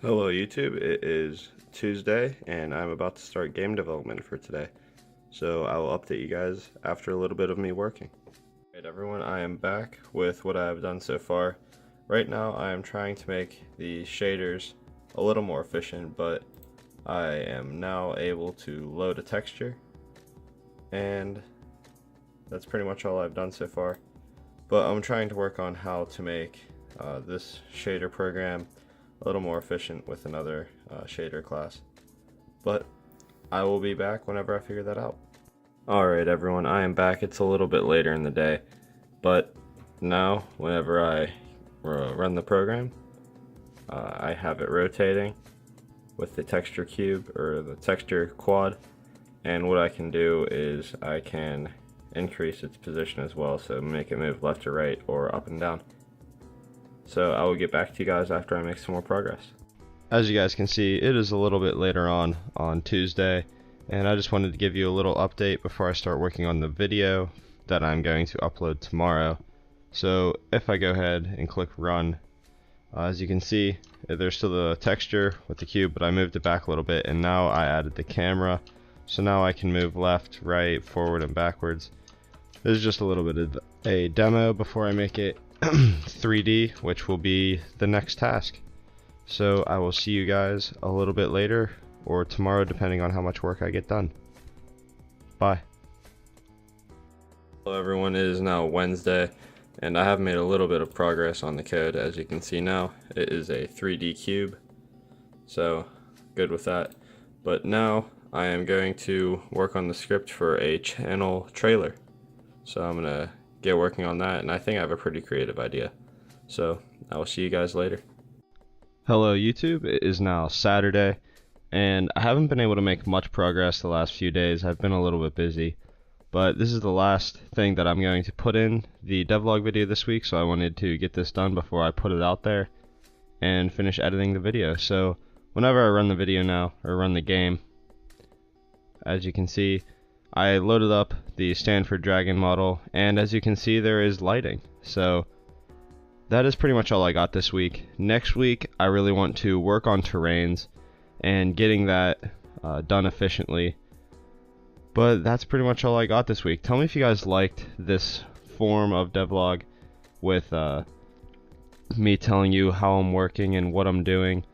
Hello YouTube, it is Tuesday and I'm about to start game development for today. So I will update you guys after a little bit of me working. Alright everyone, I am back with what I have done so far. Right now I am trying to make the shaders a little more efficient, but I am now able to load a texture, and that's pretty much all I've done so far. But I'm trying to work on how to make this shader program a little more efficient with another shader class. But I will be back whenever I figure that out. Alright everyone, I am back. It's a little bit later in the day, but now whenever I run the program, I have it rotating with the texture cube or the texture quad, and what I can do is I can increase its position as well, so make it move left or right or up and down. So I will get back to you guys after I make some more progress. As you guys can see, it is a little bit later on Tuesday, and I just wanted to give you a little update before I start working on the video that I'm going to upload tomorrow. So if I go ahead and click run, as you can see, there's still the texture with the cube, but I moved it back a little bit, and now I added the camera, so now I can move left, right, forward, and backwards. This is just a little bit of a demo before I make it 3D, which will be the next task. So I will see you guys a little bit later or tomorrow, depending on how much work I get done. Bye. Hello everyone, it is now Wednesday and I have made a little bit of progress on the code. As you can see now, it is a 3D cube, so good with that. But now I am going to work on the script for a channel trailer. So I'm gonna get working on that, and I think I have a pretty creative idea. So I will see you guys later. Hello YouTube, it is now Saturday, and I haven't been able to make much progress the last few days. I've been a little bit busy, but this is the last thing that I'm going to put in the devlog video this week, so I wanted to get this done before I put it out there and finish editing the video. So whenever I run the video now, or run the game, as you can see, I loaded up the Stanford Dragon model, and as you can see, there is lighting. So that is pretty much all I got this week. Next week, I really want to work on terrains and getting that done efficiently. But that's pretty much all I got this week. Tell me if you guys liked this form of devlog with me telling you how I'm working and what I'm doing.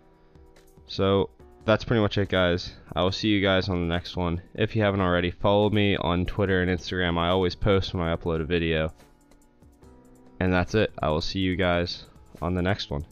So that's pretty much it, guys. I will see you guys on the next one. If you haven't already, follow me on Twitter and Instagram. I always post when I upload a video. And that's it. I will see you guys on the next one.